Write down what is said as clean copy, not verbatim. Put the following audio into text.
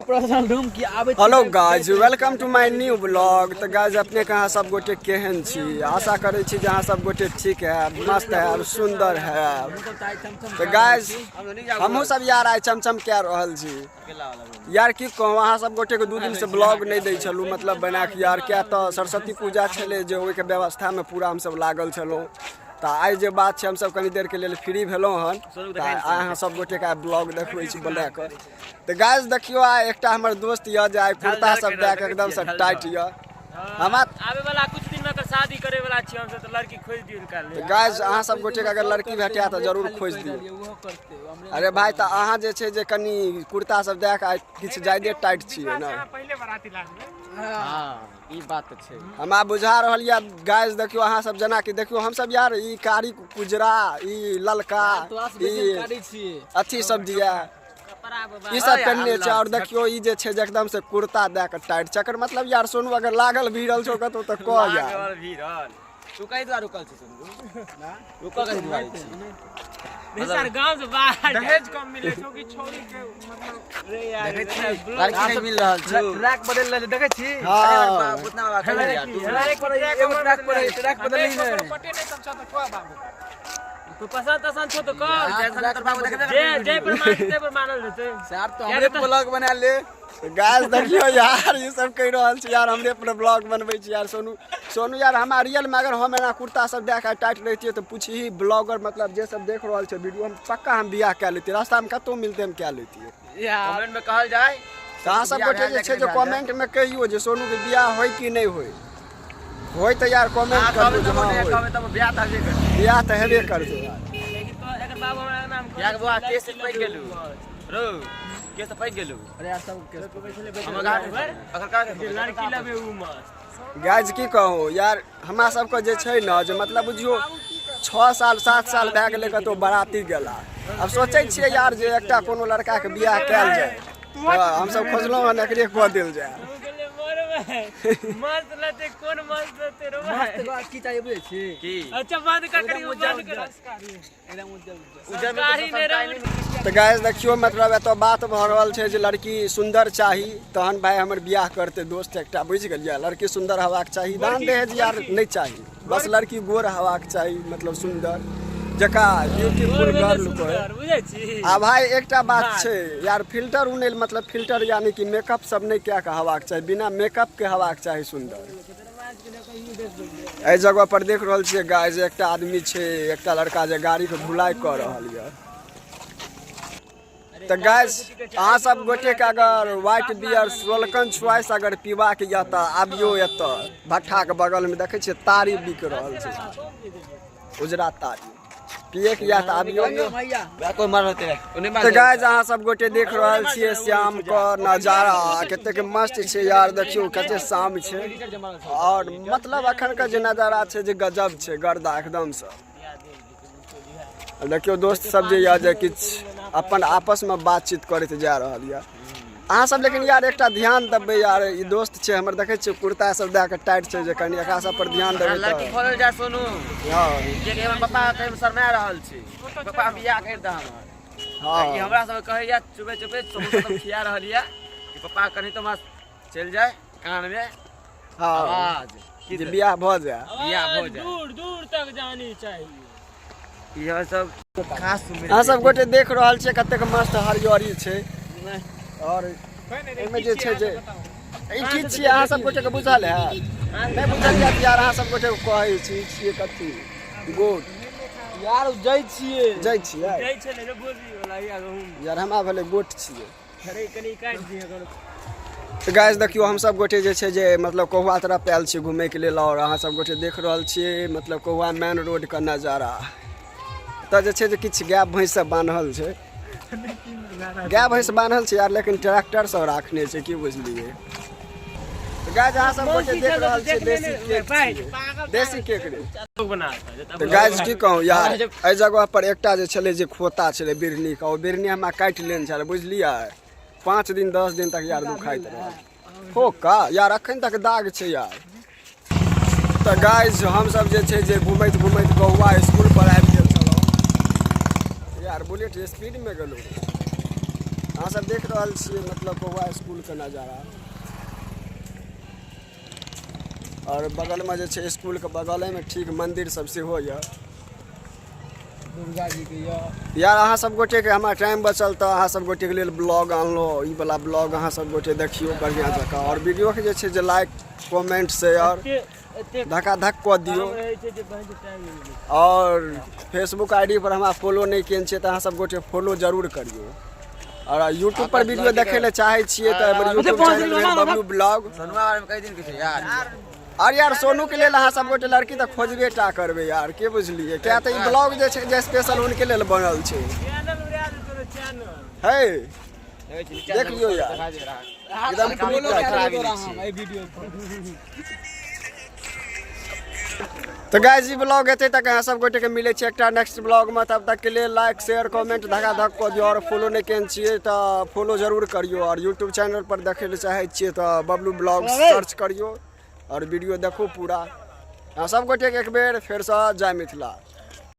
Hello guys, welcome to my new blog. तो guys अपने कहाँ सब गोटे केहन छी? आशा करे छी जहाँ सब गोटे ठीक है, मस्त है और सुंदर है। तो गाइज हमहू सब यार आइ चमचम कह रहल छी यार। की कहूँ, अहाँ सब गोटे के 2 दिन से ब्लॉग नहीं दै छलू, मतलब बना के यार। क्या तो सरस्वती पूजा छले जे ओहि के व्यवस्था में पूरा हम सब लागल छलू। तो आई जे बात है, हम सब कनी देर के लिए फ्री भेलौं हन। अहाँ सब गोटे का ब्लॉग देखबै छी बना के। तो गाइस देखियो, आइ एकटा हमर दोस्त य जे आइ कुर्ता सब दे के एकदम से टाइट य। हम आवे वाला कुछ दिन में शादी करे वाला छी हम, तो लड़की खोज दियो निकाल ले। गाइस अहाँ सब गोटे के अगर लड़की भेटया तो जरूर खोज दियो। अरे भाई, तो अहाँ जे छै जे कनी कुर्ता सब दे के किछ ज्यादा टाइट छियै ना। पहले बाराती लाग में हां ई बात छै। हमरा बुझा रहल या गाइस। देखियो अहाँ सब जना कि देखियो, हम सब यार ई कारी कुजरा, ई ललका, ई अच्छी सब दिया ई सब पहनने छै। और देखियो ई जे छै जे एकदम से कुर्ता दे के टाइट चक्कर, मतलब यार सोनू अगर लागल भिड़ल छौ कतो त कह यार भिड़ल तू कहि द्वार रुकल छै सोनू ना रुकल कहि द्वार छै। सर गांव से बाहर दहेज कम मिले छौ कि छोरी के, मतलब रे यार लड़की नहीं मिल रहल छै। ट्रैक बदल ले देखे छी। हां उतना बात कर यार तू ट्रैक बदल ही नहीं पटे नहीं समझा तो क्या बाबू तो पसंद पसंद छो तो कह जे पर मानल जते यार। तो हमरे ब्लॉग बना ले। गाइस देखियो यार, ये सब कह रहल छै यार, हमरे पर ब्लॉग बनबै छी यार। सोनू यार, हम रियल में अगर हम एना कुर्ता सब दे के टाइट रहतिए तो पूछही ब्लॉगर, मतलब जे सब देख रहल छै वीडियो, हम पक्का हम बियाह क लेतिए। रास्ता में कतो मिलते हम क्या लेतिए यार। कमेंट में कहल जाए तो अहाँ सब गोटे जे छै जो कमेंट में कहियो जे सोनू के बियाह होय कि नहीं होय तो यार कमेंट कर दो। कहबे तब बियाह त हेबे कर, बियाह तो हेबे कर दो यार। लेकिन तो अगर बाबू हमरा नाम यार बुआ केस पैक गेलू रो, केस पैक गेलू। अरे यार सब केस हम गाड़ अगर का लड़की लबे उ मस्त। गाइज की कहूँ यार, हमरा सबके जे छै न, जे मतलब बुझियो 6 साल 7 साल भए गेलै कतौ बाराती गेला। अब सोचै छियै यार जे एकटा कोनो लड़का के बियाह कैल जाए, हम सब खोजलौं हन एकरे कऽ देल जाए। मस्त लते कौन मस्त लते रो मस्त बात की चाहिए बुझे छी की। अच्छा बंद कर करियो, बंद कर एकदम उज्जर में तो तो गाइस देखियो, मतलब एतो बात भ रहल छै जे लड़की सुंदर चाही तहन भाई हमर बियाह करते दोस्त एकटा, बुझ गेलियै। लड़की सुंदर हेबाक चाही, दान दहेज यार नहीं चाही, बस लड़की गोर हेबाक चाही, मतलब सुंदर जका ब्यूटीफुल गर्ल को बुझै छी। आ भाई एकटा बात छै यार, फिल्टर उनै, मतलब फिल्टर यानी कि मेकअप सब नहीं क्या के हेबाक चाही, बिना मेकअप के हेबाक चाही सुंदर। एहि जगह पर देख रहल छियै गाइस, एकटा आदमी छै, एकटा लड़का जे गाड़ी के धुलाई कर रहल य। तो गाइस अहाँ सब गोटे के अगर व्हाइट बियर सोलकन चॉइस अगर पीबा के या त आबियो एत भट्ठा के बगल में देखे छियै तारी बिक रहल छै, उजरा तारी पिए के या त आबियो। कोई मार रहते है। तो गाइस अहाँ सब गोटे देख रहल छियै शाम का नजारा कते के मस्त छै यार। देखियो कते शाम छै और मतलब अखन का जे नजारा छै जे गजब छै, गर्दा एकदम से। देखियो दोस्त सब जे या जे किछ अपन आपस में बातचीत करैत जा रहल या। अहाँ सब लेकिन यार एकटा ध्यान देबै यार, ई दोस्त छै हमर, देखे छियै कुर्ता सब दे के टाइट छै, जे कनी एकरा सब पर ध्यान देबै। लड़की खोजल जा सोनू। हां जे के हमर पापा कहीं शर्मा रहल छी, पापा बियाह कर द हमर। हां कि हमरा सब कहैया चुपे चुपे सब खिया रहल या कि पापा कनी तो मत चल जाए कान में आवाज कि बियाह भ जाए, बियाह हो जाए, दूर दूर तक जानी चाहिए। यह सब खास अहाँ सब गोटे देख रहल छियै कतेक मस्त हरियरी छै। और एमे जे छै जे ई की छियै अहाँ सब गोटे के बुझल है नहीं बुझल यार? अहाँ सब गोटे कहै छियै कथी गोट यार जय छियै जय छियै जय छै ने बोली वाला यार, हमरा भेलै गोट छियै। अरे कनी काट दिए करो। तो गाइस देखियो, हम सब गोटे जे छै जे मतलब कौआ तरफ आयल छी घूमे के लेल, और अहाँ सब गोटे देख रहल छियै मतलब कौआ मेन रोड का नजारा। तो जे छै जे किछ गाय भैंस सब बान्हल छै, गाय भैंस बान्हल छै यार, लेकिन ट्रैक्टर सब राखने छै, की बुझलियै। तो गाइस अहाँ सब गोटे देख रहल छियै देसी केक रे। तो गाइस की कहूँ यार, एहि जगह पर एकटा जे छलै जे खोता छलै बिरनी का, ओ बिरनी हमरा काटि लेने छलै, बुझलियै। 5 दिन 10 दिन तक यार दुखाइत रहे हो का यार, अखन तक दाग छै यार। तो गाइस हम सब जे छै जे घुमैत घुमैत कौआ स्कूल पर आबि गेल छलहुँ यार, बुलेट स्पीड में गेलहुँ। अहाँ सब देख रहल छियै मतलब कौआ स्कूलके नजारा। और बगलमे जे छै स्कूलके बगलेमे ठीक मन्दिर सब सेहो यऽ दुर्गा जी के यार। अहाँ सब गोटेके हमरा टाइम बचल तऽ अहाँ सब गोटेके लेल ब्लॉग अनलहुँ। ई वाला ब्लॉग अहाँ सब गोटे देखियौ बढ़िआँ जकाँ। और वीडियोके जे छै जे लाइक कमेंट शेयर धक्का धक कऽ दियौ। और फेसबुक आईडी पर हमरा फॉलो नहीं केने छियै तऽ अहाँ सब गोटे फॉलो जरूर करियो। और यूट्यूब पर वीडियो देखे ले चाहे छियै तऽ हमर यूट्यूब चैनल है बबलू ब्लॉग। सोनुआ बारे में कई दिन के यार। और यार सोनू के लेल अहाँ सब गोटे लड़की तऽ खोजबे टा करबै यार, के बुझलियै। क्या तऽ ई ब्लॉग जे छै जे स्पेशल उनके लेल बनल छै। है देख लियो यार एकदम तो गाइस ई ब्लॉग एते तक अहाँ सब गोटे के मिले छै एकटा नेक्स्ट ब्लॉग में। तब तक के लिए लाइक शेयर कमेंट धक्का धक कऽ दियौ। और फॉलो नहीं केने छियै तऽ फॉलो जरूर करियो। और यूट्यूब चैनल पर देखे ले चाहे छियै तऽ बबलू ब्लॉग सर्च करियो और वीडियो देखो पूरा। अहाँ सब गोटे के एक बेर फेर से जय मिथिला।